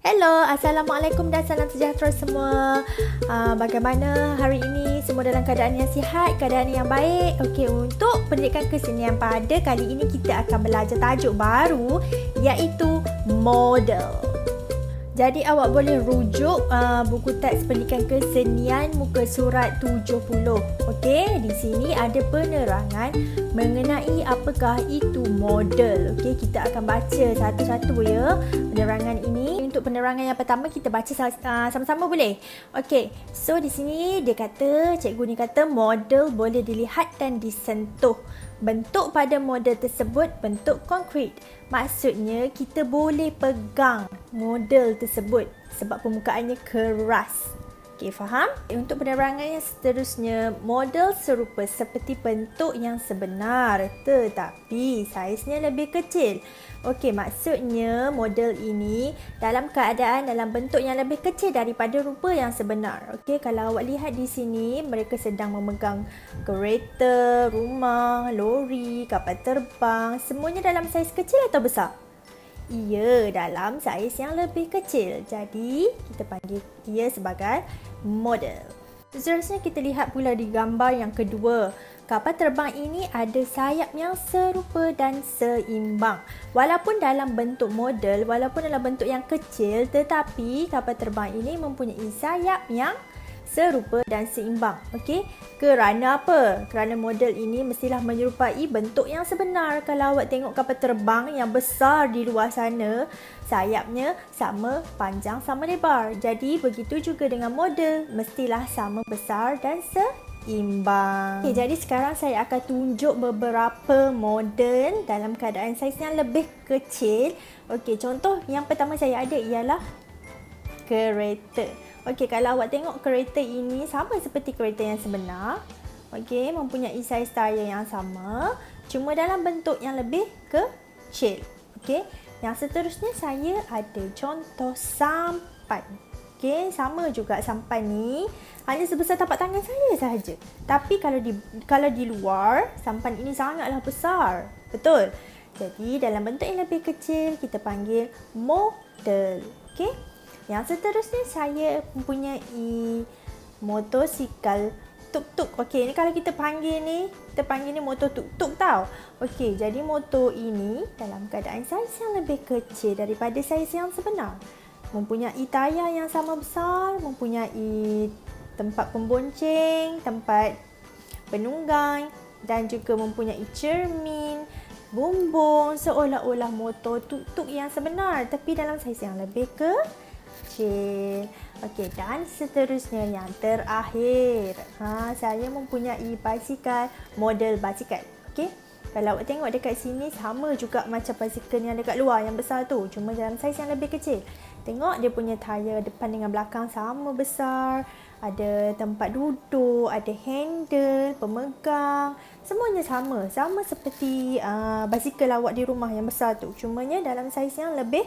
Hello, Assalamualaikum dan salam sejahtera semua. Bagaimana hari ini? Semua dalam keadaan yang sihat, keadaan yang baik. Okey, untuk pendidikan kesenian pada kali ini kita akan belajar tajuk baru iaitu model. Jadi awak boleh rujuk buku teks pendidikan kesenian muka surat 70. Okey, di sini ada penerangan mengenai apakah itu model. Okey, kita akan baca satu-satu ya penerangan ini. Untuk penerangan yang pertama kita baca sama-sama boleh? Okey, so di sini dia kata, cikgu ni kata model boleh dilihat dan disentuh. Bentuk pada model tersebut bentuk konkret. Maksudnya kita boleh pegang model tersebut sebab permukaannya keras. Okey, faham? Untuk penerangan yang seterusnya, model serupa seperti bentuk yang sebenar tetapi saiznya lebih kecil. Okey, maksudnya model ini dalam keadaan dalam bentuk yang lebih kecil daripada rupa yang sebenar. Okey, kalau awak lihat di sini, mereka sedang memegang kereta, rumah, lori, kapal terbang, semuanya dalam saiz kecil atau besar? Ia dalam saiz yang lebih kecil. Jadi, kita panggil dia sebagai model. Seterusnya kita lihat pula di gambar yang kedua. Kapal terbang ini ada sayap yang serupa dan seimbang. Walaupun dalam bentuk model, walaupun dalam bentuk yang kecil, tetapi kapal terbang ini mempunyai sayap yang serupa dan seimbang. Okey, kerana apa? Kerana model ini mestilah menyerupai bentuk yang sebenar. Kalau awak tengok kapal terbang yang besar di luar sana, sayapnya sama panjang sama lebar. Jadi begitu juga dengan model, mestilah sama besar dan seimbang. Okay, jadi sekarang saya akan tunjuk beberapa model dalam keadaan saiz yang lebih kecil. Okey, contoh yang pertama saya ada ialah kereta. Okey, kalau awak tengok kereta ini sama seperti kereta yang sebenar. Okey, mempunyai saiz tayar yang sama, cuma dalam bentuk yang lebih kecil. Okey, yang seterusnya saya ada contoh sampan. Okey, sama juga sampan ni, hanya sebesar tapak tangan saya sahaja. Tapi kalau di luar, sampan ini sangatlah besar. Betul? Jadi dalam bentuk yang lebih kecil kita panggil model. Okey? Yang seterusnya saya mempunyai motosikal tuk-tuk. Okey, ni kalau kita panggil ni motor tuk-tuk tau. Okey, jadi motor ini dalam keadaan saiz yang lebih kecil daripada saiz yang sebenar. Mempunyai tayar yang sama besar, mempunyai tempat pembonceng, tempat penunggang dan juga mempunyai cermin, bumbung, seolah-olah motor tuk-tuk yang sebenar tapi dalam saiz yang lebih kecil. Okey, dan seterusnya yang terakhir. Saya mempunyai basikal, model basikal. Okey. Kalau awak tengok dekat sini sama juga macam basikal yang dekat luar yang besar tu, cuma dalam saiz yang lebih kecil. Tengok dia punya tayar depan dengan belakang sama besar, ada tempat duduk, ada handle, pemegang, semuanya sama seperti basikal awak di rumah yang besar tu, cumanya dalam saiz yang lebih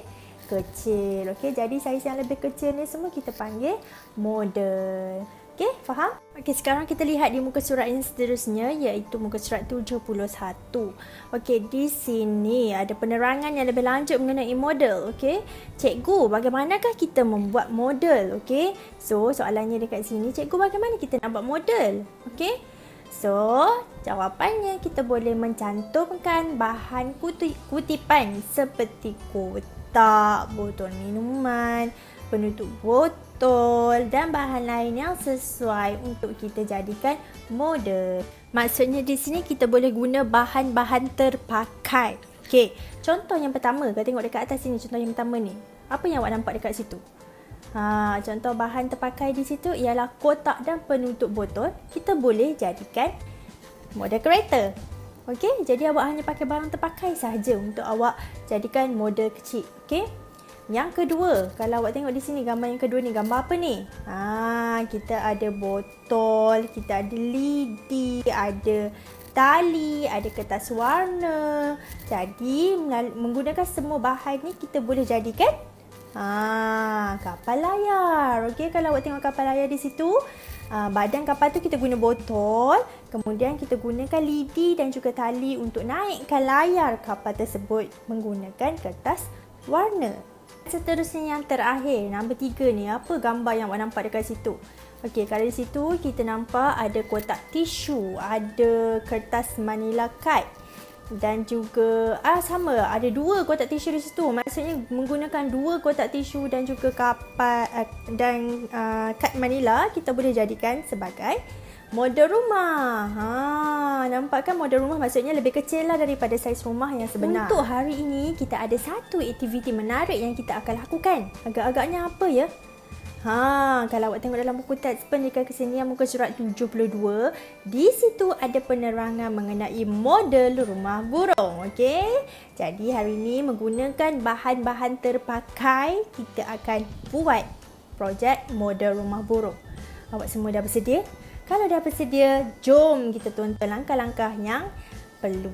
kecil. Okey, jadi saiz yang lebih kecil ni semua kita panggil model. Okey, faham? Okey, sekarang kita lihat di muka surat yang seterusnya iaitu muka surat 71. Okey, di sini ada penerangan yang lebih lanjut mengenai model. Okey, cikgu, bagaimanakah kita membuat model? Okey, so soalannya dekat sini, cikgu, bagaimana kita nak buat model? Okey, so jawapannya kita boleh mencantumkan bahan kutipan seperti kotak, botol minuman, penutup botol dan bahan lain yang sesuai untuk kita jadikan model. Maksudnya di sini kita boleh guna bahan-bahan terpakai. Okey, contoh yang pertama, kita tengok dekat atas sini, contoh yang pertama ni. Apa yang awak nampak dekat situ? Contoh bahan terpakai di situ ialah kotak dan penutup botol. Kita boleh jadikan model kereta. Okey, jadi awak hanya pakai barang terpakai sahaja untuk awak jadikan model kecil. Okey. Yang kedua, kalau awak tengok di sini gambar yang kedua ni, gambar apa ni? Kita ada botol, kita ada lidi, ada tali, ada kertas warna. Jadi menggunakan semua bahan ni kita boleh jadikan kapal layar. Okey, kalau awak tengok kapal layar di situ, badan kapal tu kita guna botol, kemudian kita gunakan lidi dan juga tali untuk naikkan layar kapal tersebut menggunakan kertas warna. Seterusnya yang terakhir, nombor 3 ni, apa gambar yang awak nampak dekat situ? Okey, kalau di situ kita nampak ada kotak tisu, ada kertas manila card dan juga sama, ada 2 kotak tisu di situ. Maksudnya menggunakan 2 kotak tisu dan juga kapas dan kad manila, kita boleh jadikan sebagai model rumah. Nampak kan model rumah maksudnya lebih kecil lah daripada saiz rumah yang sebenar. Untuk hari ini kita ada satu aktiviti menarik yang kita akan lakukan. Agak-agaknya apa ya? Kalau awak tengok dalam buku teks pendidikan kesenian muka surat 72, di situ ada penerangan mengenai model rumah burung. Okey. Jadi hari ini menggunakan bahan-bahan terpakai, kita akan buat projek model rumah burung. Awak semua dah bersedia? Kalau dah bersedia, jom kita tonton langkah-langkah yang perlu.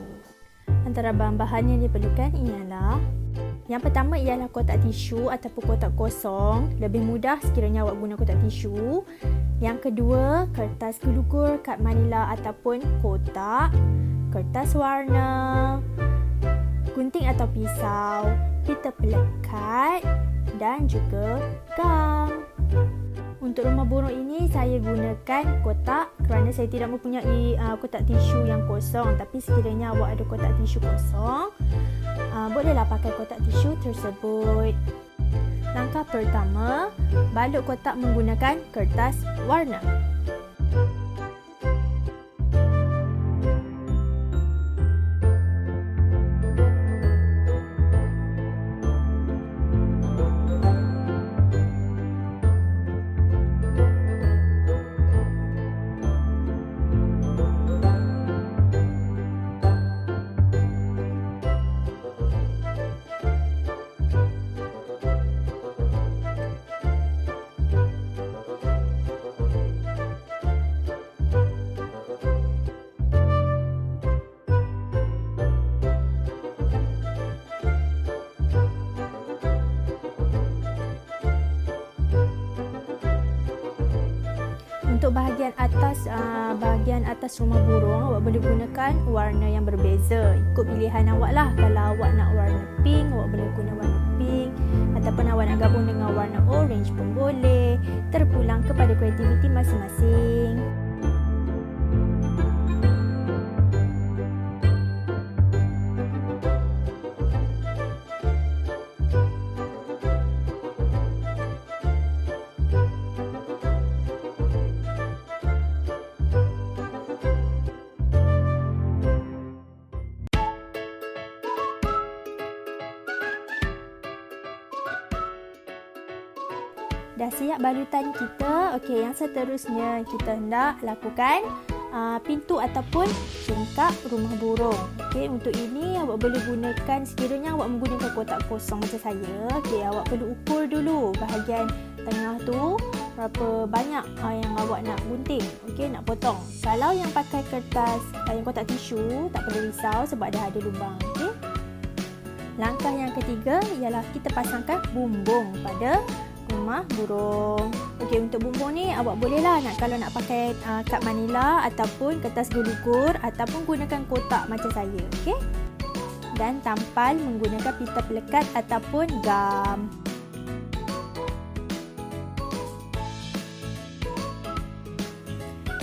Antara bahan-bahan yang diperlukan ialah, yang pertama ialah kotak tisu ataupun kotak kosong. Lebih mudah sekiranya awak guna kotak tisu. Yang kedua, kertas gelugur, kad manila ataupun kotak, kertas warna, gunting atau pisau, pita pelekat dan juga gam. Untuk rumah burung ini saya gunakan kotak kerana saya tidak mempunyai kotak tisu yang kosong. Tapi sekiranya awak ada kotak tisu kosong, bolehlah pakai kotak tisu tersebut. Langkah pertama, balut kotak menggunakan kertas warna. Untuk bahagian atas rumah burung, awak boleh gunakan warna yang berbeza. Ikut pilihan awak lah. Kalau awak nak warna pink, awak boleh guna warna pink. Ataupun awak nak gabung dengan warna orange pun boleh. Terpulang kepada kreativiti masing-masing. Dah siap balutan kita. Okey, yang seterusnya kita hendak lakukan pintu ataupun tingkap rumah burung. Okey, untuk ini awak boleh gunakan, sekiranya awak menggunakan kotak kosong macam saya, okey, awak perlu ukur dulu bahagian tengah tu berapa banyak yang awak nak gunting, okey, nak potong. Kalau yang pakai kertas, yang kotak tisu, tak perlu risau sebab dah ada lubang, okey. Langkah yang ketiga ialah kita pasangkan bumbung pada rumah burung. Okey, untuk bumbung ni awak bolehlah kalau nak pakai kad manila ataupun kertas gelugur ataupun gunakan kotak macam saya, okey. Dan tampal menggunakan pita pelekat ataupun gam.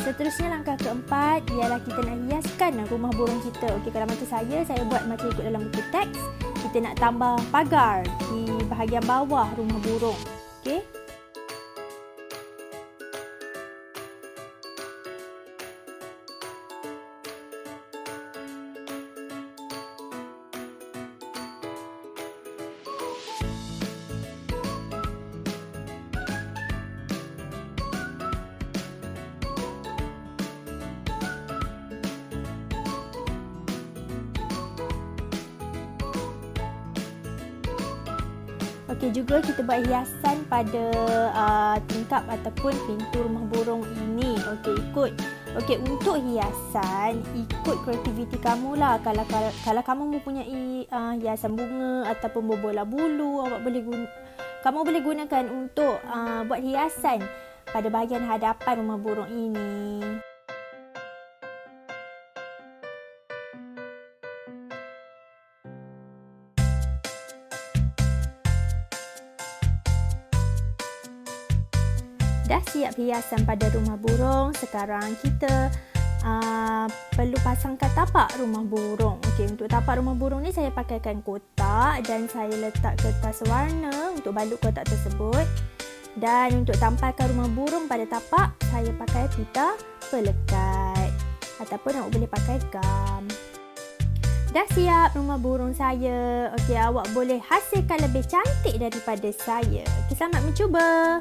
Seterusnya langkah keempat ialah kita nak hiaskan rumah burung kita. Okey, kalau macam saya buat macam ikut dalam buku teks. Kita nak tambah pagar di bahagian bawah rumah burung. Okey. Okey, juga kita buat hiasan pada tingkap ataupun pintu rumah burung ini. Okey, untuk hiasan ikut kreativiti kamu lah. Kalau kamu mempunyai hiasan bunga ataupun berbola bulu, kamu boleh gunakan untuk buat hiasan pada bahagian hadapan rumah burung ini. Dah siap hiasan pada rumah burung. Sekarang kita perlu pasangkan tapak rumah burung. Okey, untuk tapak rumah burung ni saya pakaikan kotak dan saya letak kertas warna untuk balut kotak tersebut. Dan untuk tampalkan rumah burung pada tapak, saya pakai pita pelekat ataupun awak boleh pakai gam. Dah siap rumah burung saya. Okey, awak boleh hasilkan lebih cantik daripada saya. Okey, selamat mencuba.